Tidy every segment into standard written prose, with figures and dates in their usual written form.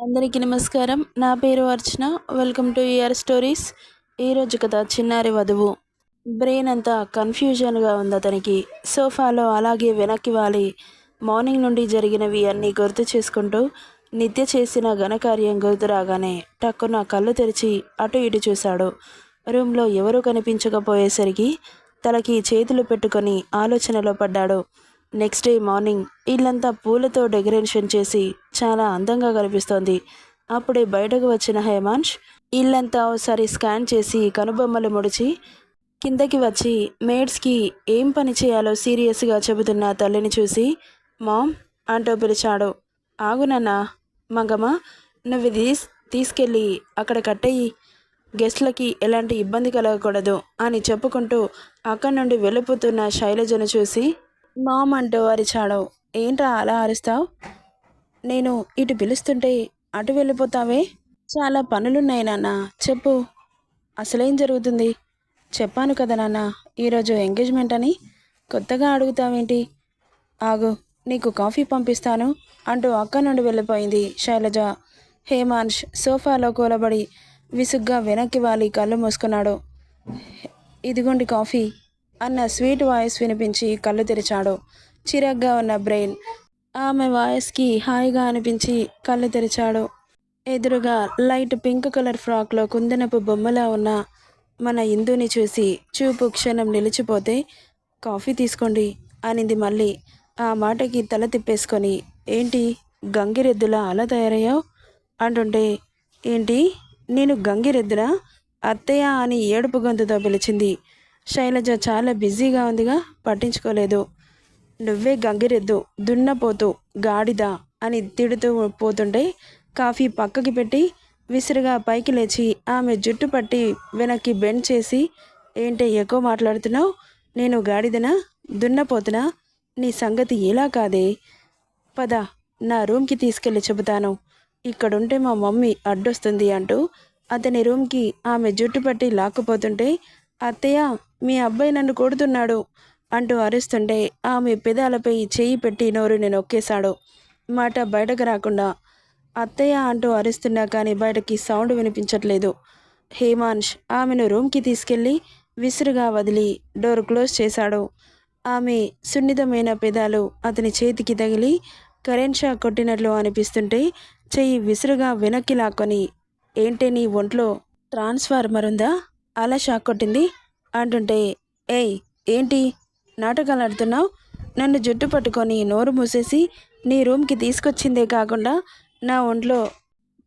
అందరికీ నమస్కారం. నా పేరు Archana. Welcome to your stories. ఈరోజు కథ చిన్నారి వధువు. బ్రెయిన్ అంతా కన్ఫ్యూజన్గా ఉంది అతనికి. సోఫాలో అలాగే వెనక్కి వాలి మార్నింగ్ నుండి జరిగినవి అన్నీ గుర్తు చేసుకుంటూ నిత్య చేసిన ఘనకార్యం గుర్తు రాగానే టక్కున కళ్ళు తెరిచి అటు ఇటు చూశాడు. రూమ్లో ఎవరూ కనిపించకపోయేసరికి తలకి చేతులు పెట్టుకొని ఆలోచనలో పడ్డాడు. నెక్స్ట్ డే మార్నింగ్ ఇల్లంతా పూలతో డెకరేషన్ చేసి చాలా అందంగా కనిపిస్తోంది. అప్పుడే బయటకు వచ్చిన హేమాంష్ ఇల్లంతా ఒకసారి స్కాన్ చేసి కనుబొమ్మలు ముడిచి కిందకి వచ్చి మేడ్స్కి ఏం పని చేయాలో సీరియస్గా చెబుతున్న తల్లిని చూసి మామ్ అంటూ పిలిచాడు. ఆగునన్నా మంగమ్మ, నువ్వు తీసుకెళ్ళి అక్కడ కట్టేయి, గెస్ట్లకి ఎలాంటి ఇబ్బంది కలగకూడదు అని చెప్పుకుంటూ అక్కడి నుండి వెళ్ళిపోతున్న శైలజను చూసి మామ్ అంటూ అరిచాడు. ఏంట్రా అలా అరుస్తావు? నేను ఇటు పిలుస్తుంటే అటు వెళ్ళిపోతావే? చాలా పనులున్నాయి నాన్న, చెప్పు, అసలేం జరుగుతుంది? చెప్పాను కదా నాన్న, ఈరోజు ఎంగేజ్మెంట్ అని. కొత్తగా అడుగుతావేంటి? ఆగు, నీకు కాఫీ పంపిస్తాను అంటూ అక్క నుండి వెళ్ళిపోయింది శైలజ. హేమాంష్ సోఫాలో కూలబడి విసుగ్గా వెనక్కి వాలి కళ్ళు మూసుకున్నాడు. ఇదిగోండి కాఫీ అన్న స్వీట్ వాయిస్ వినిపించి కళ్ళు తెరిచాడు. చిరగ్గా ఉన్న బ్రెయిన్ ఆమె వాయిస్కి హాయిగా అనిపించి కళ్ళు తెరిచాడు. ఎదురుగా లైట్ పింక్ కలర్ ఫ్రాక్లో కుందనపు బొమ్మలా ఉన్న మన ఇందుని చూసి చూపు క్షణం నిలిచిపోతే కాఫీ తీసుకోండి అనింది మళ్ళీ. ఆ మాటకి తల తిప్పేసుకొని ఏంటి గంగిరెద్దులా అలా తయారయ్యావు అంటుంటే ఏంటి నేను గంగిరెద్దునా అత్తయ్య అని ఏడుపు గొంతుతో పిలిచింది. శైలజ చాలా బిజీగా ఉందిగా పట్టించుకోలేదు. నువ్వే గంగిరెద్దు, దున్నపోతూ, గాడిద అని తిడుతూ పోతుంటే కాఫీ పక్కకి పెట్టి విసురుగా పైకి లేచి ఆమె జుట్టు పట్టి వెనక్కి బెండ్ చేసి ఏంటే ఎక్కువ మాట్లాడుతున్నావు? నేను గాడిదనా దున్నపోతున్నా? నీ సంగతి ఇలా కాదే. పద, నా రూమ్కి తీసుకెళ్ళి చెబుతాను. ఇక్కడుంటే మా మమ్మీ అడ్డొస్తుంది అంటూ అతని రూమ్కి ఆమె జుట్టు పట్టి లాక్కుపోతుంటే అత్తయ్య, మీ అబ్బాయి నన్ను కొడుతున్నాడు అంటూ అరుస్తుంటే ఆమె పెదాలపై చేయి పెట్టి నోరుని నొక్కేశాడు. మాట బయటకు రాకుండా. అత్తయ్య అంటూ అరుస్తున్నా కానీ బయటకి సౌండ్ వినిపించట్లేదు. హేమాంష్ ఆమెను రూమ్కి తీసుకెళ్ళి విసురుగా వదిలి డోర్ క్లోజ్ చేశాడు. ఆమె సున్నితమైన పెదాలు అతని చేతికి తగిలి కరెంట్ షాక్ కొట్టినట్లు అనిపిస్తుంటే చెయ్యి విసురుగా వెనక్కి లాక్కొని ఏంటే నీ ఒంట్లో ట్రాన్స్ఫార్మర్ ఉందా అలా షాక్ కొట్టింది అంటుంటే ఏయ్ ఏంటి నాటకాలు ఆడుతున్నావు? నన్ను జుట్టు పట్టుకొని నోరు మూసేసి నీ రూమ్కి తీసుకొచ్చిందే కాకుండా నా ఒంట్లో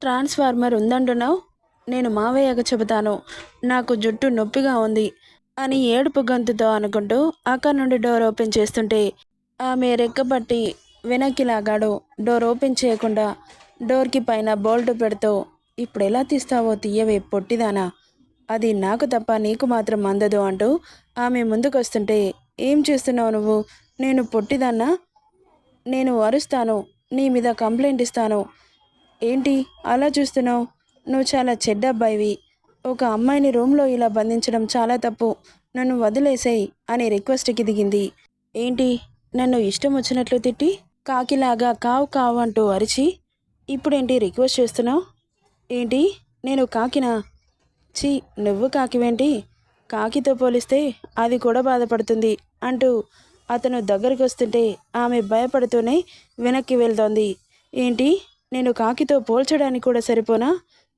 ట్రాన్స్ఫార్మర్ ఉందంటున్నావు. నేను మావయ్యకు చెబుతాను, నాకు జుట్టు నొప్పిగా ఉంది అని ఏడుపు గొంతుతో అనుకుంటూ అక్కడి నుండి డోర్ ఓపెన్ చేస్తుంటే ఆమె రెక్కపట్టి వెనక్కి లాగాడు. డోర్ ఓపెన్ చేయకుండా డోర్కి పైన బోల్ట్ పెడుతూ ఇప్పుడు ఎలా తీస్తావో తీయవే పొట్టిదానా, అది నాకు తప్ప నీకు మాత్రం అందదు అంటూ ఆమె ముందుకొస్తుంటే ఏం చేస్తున్నావు నువ్వు? నేను పొట్టిదాన్నా? నేను అరుస్తాను, నీ మీద కంప్లైంట్ ఇస్తాను. ఏంటి అలా చూస్తున్నావు? నువ్వు చాలా చెడ్డ అబ్బాయివి. ఒక అమ్మాయిని రూమ్లో ఇలా బంధించడం చాలా తప్పు. నన్ను వదిలేసేయ్ అని రిక్వెస్ట్కి దిగింది. ఏంటి నన్ను ఇష్టం వచ్చినట్లు తిట్టి కాకిలాగా కావు కావు అంటూ అరిచి ఇప్పుడేంటి రిక్వెస్ట్ చేస్తున్నావు? ఏంటి నేను కాకినా? ఛీ, నువ్వు కాకివేంటి? కాకితో పోలిస్తే అది కూడా బాధపడుతుంది అంటూ అతను దగ్గరికి వస్తుంటే ఆమె భయపడుతూనే వెనక్కి వెళ్తోంది. ఏంటి నేను కాకితో పోల్చడానికి కూడా సరిపోనా?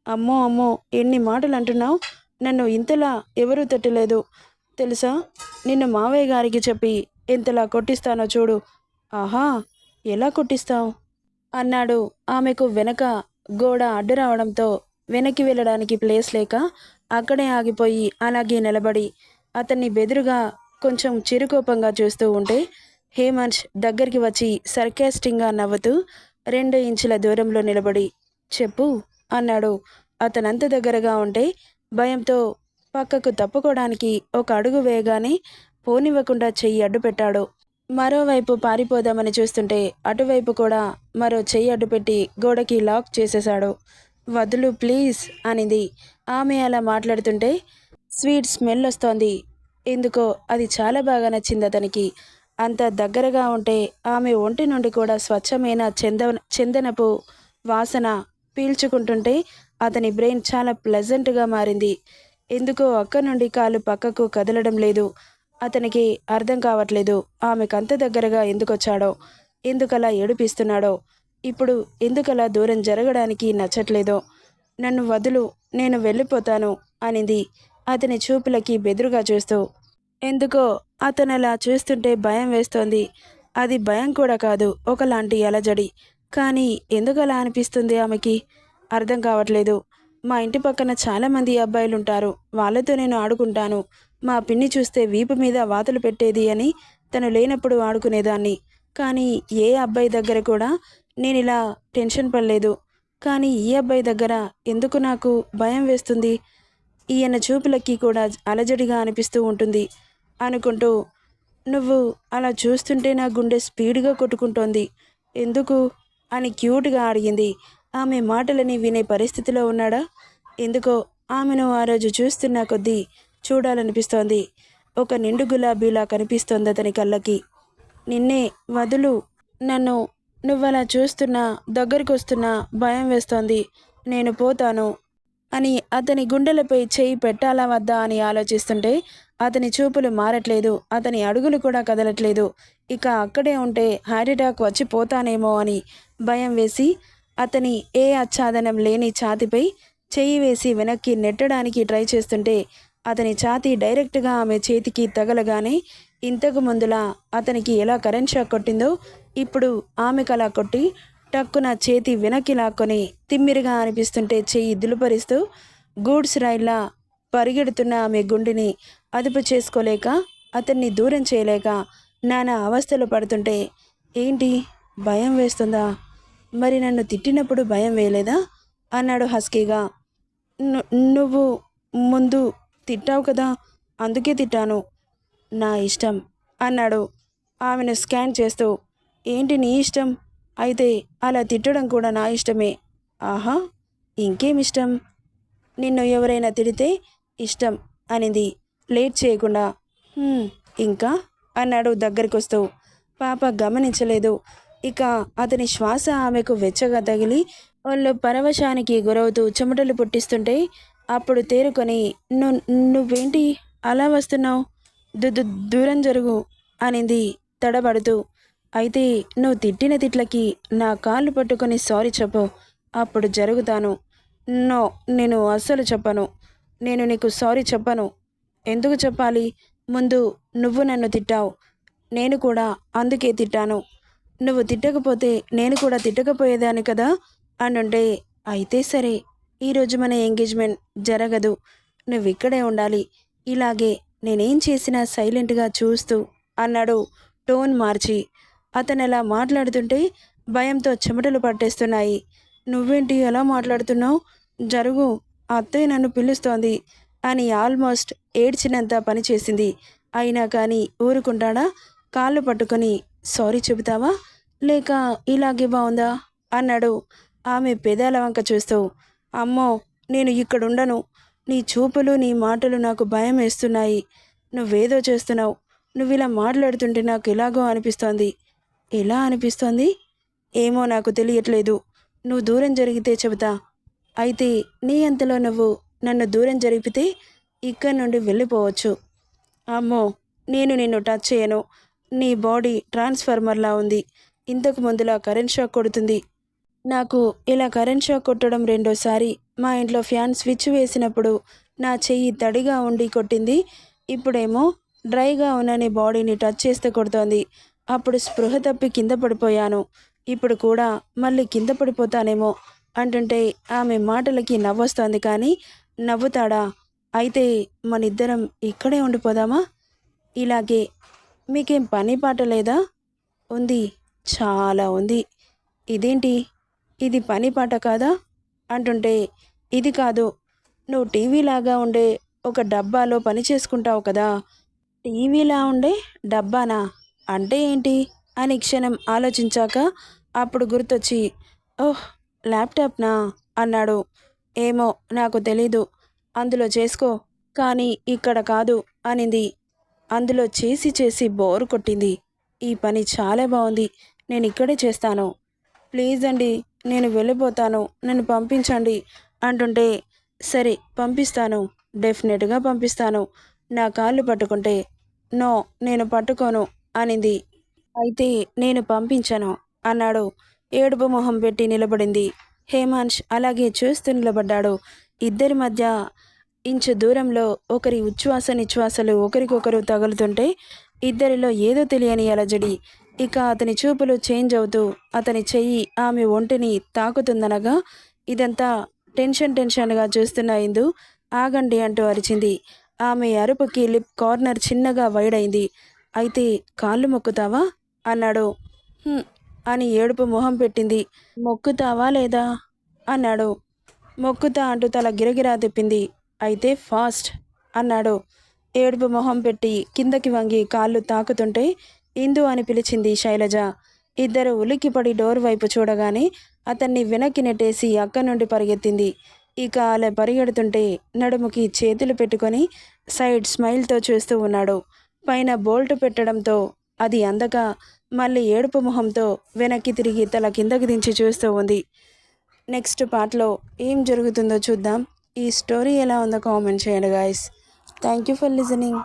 అమ్మో అమ్మో, ఎన్ని మాటలు అంటున్నావు? నన్ను ఇంతలా ఎవరూ తట్టలేదు తెలుసా? నిన్ను మావయ్య గారికి చెప్పి ఎంతలా కొట్టిస్తానో చూడు. ఆహా, ఎలా కొట్టిస్తావు అన్నాడు. ఆమెకు వెనక గోడ అడ్డు రావడంతో వెనక్కి వెళ్ళడానికి ప్లేస్ లేక అక్కడే ఆగిపోయి అలాగే నిలబడి అతన్ని బెదురుగా కొంచెం చిరుకోపంగా చూస్తూ ఉంటే హేమంత్ దగ్గరికి వచ్చి సర్కాస్టింగ్గా నవ్వుతూ 2 ఇంచుల దూరంలో నిలబడి చెప్పు అన్నాడు. అతనంత దగ్గరగా ఉంటే భయంతో పక్కకు తప్పుకోవడానికి ఒక అడుగు వేయగానే పోనివ్వకుండా చెయ్యి అడ్డు పెట్టాడు. మరోవైపు పారిపోదామని చూస్తుంటే అటువైపు కూడా మరో చెయ్యి అడ్డుపెట్టి గోడకి లాక్ చేసేశాడు. వదులు ప్లీజ్ అనింది. ఆమె అలా మాట్లాడుతుంటే స్వీట్ స్మెల్ వస్తోంది. ఎందుకో అది చాలా బాగా నచ్చింది అతనికి. అంత దగ్గరగా ఉంటే ఆమె ఒంటి నుండి కూడా స్వచ్ఛమైన చందనపు వాసన పీల్చుకుంటుంటే అతని బ్రెయిన్ చాలా ప్లెజెంట్గా మారింది. ఎందుకో అక్కడి నుండి కాలు పక్కకు కదలడం లేదు. అతనికి అర్థం కావట్లేదు ఆమెకంత దగ్గరగా ఎందుకొచ్చాడో, ఎందుకలా ఏడిపిస్తున్నాడో, ఇప్పుడు ఎందుకలా దూరం జరగడానికి నచ్చట్లేదో. నన్ను వదులు, నేను వెళ్ళిపోతాను అనింది అతని చూపులకి బెదురుగా చూస్తూ. ఎందుకో అతనలా చూస్తుంటే భయం వేస్తోంది. అది భయం కూడా కాదు, ఒకలాంటి అలజడి. కానీ ఎందుకలా అనిపిస్తుంది ఆమెకి అర్థం కావట్లేదు. మా ఇంటి పక్కన చాలామంది అబ్బాయిలుంటారు, వాళ్ళతో నేను ఆడుకుంటాను. మా పిన్ని చూస్తే వీపు మీద వాతలు పెట్టేది అని తను లేనప్పుడు ఆడుకునేదాన్ని. కానీ ఏ అబ్బాయి దగ్గర కూడా నేనిలా టెన్షన్ పడలేదు. కానీ ఈ అబ్బాయి దగ్గర ఎందుకు నాకు భయం వేస్తుంది? ఈయన చూపులకి కూడా అలజడిగా అనిపిస్తూ ఉంటుంది అనుకుంటూ, నువ్వు అలా చూస్తుంటే నా గుండె స్పీడ్గా కొట్టుకుంటోంది. ఎందుకు అని క్యూట్గా అడిగింది. ఆమె మాటలని వినే పరిస్థితిలో ఉన్నాడా? ఎందుకో ఆమెను ఆ రోజు చూస్తున్న కొద్దీ చూడాలనిపిస్తోంది. ఒక నిండు గులాబీలా కనిపిస్తోంది అతని కళ్ళకి. నిన్నే వదులు, నన్ను నువ్వలా చూస్తున్నా, దగ్గరికి వస్తున్నా భయం వేస్తోంది. నేను పోతాను అని అతని గుండెలపై చేయి పెట్టాలా వద్దా అని ఆలోచిస్తుంటే అతని చూపులు మారట్లేదు, అతని అడుగులు కూడా కదలట్లేదు. ఇక అక్కడే ఉంటే హార్ట్ అటాక్ వచ్చి పోతానేమో అని భయం వేసి అతని ఏ ఆచ్ఛాదనం లేని ఛాతీపై చెయ్యి వేసి వెనక్కి నెట్టడానికి ట్రై చేస్తుంటే అతని ఛాతీ డైరెక్ట్గా ఆమె చేతికి తగలగానే ఇంతకు ముందులా అతనికి ఎలా కరెంట్ షాక్ కొట్టిందో ఇప్పుడు ఆమెకు అలా కొట్టి టక్కున చేతి వెనక్కి లాక్కొని తిమ్మిరిగా అనిపిస్తుంటే చెయ్యి దులుపరిస్తూ గూడ్స్ రైల్లా పరిగెడుతున్న ఆమె గుండెని అదుపు చేసుకోలేక, అతన్ని దూరం చేయలేక నానా అవస్థలు పడుతుంటే, ఏంటి భయం వేస్తుందా? మరి నన్ను తిట్టినప్పుడు భయం వేయలేదా అన్నాడు హస్కీగా. నువ్వు ముందు తిట్టావు కదా, అందుకే తిట్టాను. నా ఇష్టం అన్నాడు ఆమెను స్కాన్ చేస్తూ. ఏంటి నీ ఇష్టం? అయితే అలా తిట్టడం కూడా నా ఇష్టమే. ఆహా, ఇంకేమిష్టం? నిన్ను ఎవరైనా తిడితే ఇష్టం అనింది లేట్ చేయకుండా. ఇంకా అన్నాడు దగ్గరికొస్తూ. పాప గమనించలేదు. ఇక అతని శ్వాస ఆమెకు వెచ్చగా తగిలి వాళ్ళు పరవశానికి గురవుతూ చెమటలు పుట్టిస్తుంటే అప్పుడు తేరుకొని, నువ్వేంటి అలా వస్తున్నావు? దూరం జరుగు అనింది తడబడుతూ. అయితే నువ్వు తిట్టిన తిట్లకి నా కాళ్ళు పట్టుకొని సారీ చెప్పు, అప్పుడు జరుగుతాను. నో, నేను అస్సలు చెప్పను. నేను నీకు సారీ చెప్పను. ఎందుకు చెప్పాలి? ముందు నువ్వు నన్ను తిట్టావు, నేను కూడా అందుకే తిట్టాను. నువ్వు తిట్టకపోతే నేను కూడా తిట్టకపోయేదాన్ని కదా అనుంటే, అయితే సరే, ఈరోజు మన ఎంగేజ్మెంట్ జరగదు. నువ్వు ఇక్కడే ఉండాలి, ఇలాగే నేనేం చేసినా సైలెంట్గా చూస్తూ అన్నాడు టోన్ మార్చి. అతను అలా మాట్లాడుతుంటే భయంతో చెమటలు పట్టేస్తున్నాయి. నువ్వేంటి అలా మాట్లాడుతున్నావు? జరుగు, అత్తయ్య నన్ను పిలుస్తోంది అని ఆల్మోస్ట్ ఏడ్చినంత పనిచేసింది. అయినా కానీ ఊరుకుంటాడా? కాళ్ళు పట్టుకొని సారీ చెబుతావా, లేక ఇలాగే బాగుందా అన్నాడు ఆమె పెదాల వంక చూస్తూ. అమ్మో, నేను ఇక్కడుండను. నీ చూపులు నీ మాటలు నాకు భయం వేస్తున్నాయి. నువ్వేదో చేస్తున్నావు. నువ్వు ఇలా మాట్లాడుతుంటే నాకు ఎలాగో అనిపిస్తోంది. ఎలా అనిపిస్తోంది? ఏమో నాకు తెలియట్లేదు. నువ్వు దూరం జరిగితే చెబుతా. అయితే నీ అంతలో నువ్వు నన్ను దూరం జరిపితే ఇక్కడి నుండి వెళ్ళిపోవచ్చు. అమ్మో, నేను నిన్ను టచ్ చేయను. నీ బాడీ ట్రాన్స్ఫార్మర్లా ఉంది. ఇంతకు ముందులా కరెంట్ షాక్ కొడుతుంది. నాకు ఇలా కరెంట్ షాక్ కొట్టడం రెండోసారి. మా ఇంట్లో ఫ్యాన్ స్విచ్ వేసినప్పుడు నా చెయ్యి తడిగా ఉండి కొట్టింది. ఇప్పుడేమో డ్రైగా ఉన్న నీ బాడీని టచ్ చేస్తే కొడుతోంది. అప్పుడు స్పృహ తప్పి కింద పడిపోయాను. ఇప్పుడు కూడా మళ్ళీ కింద పడిపోతానేమో అంటుంటే ఆమె మాటలకి నవ్వొస్తోంది. కానీ నవ్వుతాడా? అయితే మనిద్దరం ఇక్కడే ఉండిపోదామా? ఇలాగే. మీకేం పని పాట లేదా? ఉంది, చాలా ఉంది. ఇదేంటి, ఇది పని పాట కాదా అంటుంటే, ఇది కాదు, నువ్వు టీవీలాగా ఉండే ఒక డబ్బాలో పని చేసుకుంటావు కదా. టీవీలా ఉండే డబ్బానా అంటే ఏంటి అని క్షణం ఆలోచించాక అప్పుడు గుర్తొచ్చి, ఓహ్, ల్యాప్టాప్నా అన్నాడు. ఏమో నాకు తెలీదు, అందులో చేసుకో, కానీ ఇక్కడ కాదు అనింది. అందులో చేసి చేసి బోరు కొట్టింది. ఈ పని చాలా బాగుంది, నేను ఇక్కడే చేస్తాను. ప్లీజ్ అండి, నేను వెళ్ళిపోతాను, నన్ను పంపించండి అంటుంటే, సరే పంపిస్తాను, డెఫినెట్గా పంపిస్తాను, నా కాళ్ళు పట్టుకుంటే. నో, నేను పట్టుకోను అనింది. అయితే నేను పంపించను అన్నాడు. ఏడుపు మొహం పెట్టి నిలబడింది. హేమాంష్ అలాగే చూస్తూ నిలబడ్డాడు. ఇద్దరి మధ్య ఇంచు దూరంలో ఒకరి ఉచ్ఛ్వాస నిశ్వాసలు ఒకరికొకరు తగులుతుంటే ఇద్దరిలో ఏదో తెలియని అలజడి. ఇక అతని చూపులు చేంజ్ అవుతూ అతని చెయ్యి ఆమె ఒంటిని తాకుతుందనగా ఇదంతా టెన్షన్గా చూస్తున్న ఇందు ఆగండి అంటూ అరిచింది. ఆమె అరుపుకి లిప్ కార్నర్ చిన్నగా వైడ్ అయింది. అయితే కాళ్ళు మొక్కుతావా అన్నాడు. "హ్మ్" అని ఏడుపు మొహం పెట్టింది. మొక్కుతావా లేదా అన్నాడు. మొక్కుతా అంటూ తల గిరగిరా తిప్పింది. అయితే ఫాస్ట్ అన్నాడు. ఏడుపు మొహం పెట్టి కిందకి వంగి కాళ్ళు తాకుతుంటే ఇందు అని పిలిచింది శైలజ. ఇద్దరు ఉలిక్కిపడి డోర్ వైపు చూడగానే అతన్ని వెనక్కి నెట్టేసి అక్కడి నుండి పరిగెత్తింది. ఇక అలా పరిగెడుతుంటే నడుముకి చేతులు పెట్టుకొని సైడ్ స్మైల్తో చూస్తూ ఉన్నాడు. పైన బోల్ట్ పెట్టడంతో అది అందక మళ్ళీ ఏడుపు మొహంతో వెనక్కి తిరిగి తల కిందకి దించి చూస్తూ ఉంది. నెక్స్ట్ పార్ట్లో ఏం జరుగుతుందో చూద్దాం. ఈ స్టోరీ ఎలా ఉందో కామెంట్ చేయండి guys. Thank you for listening.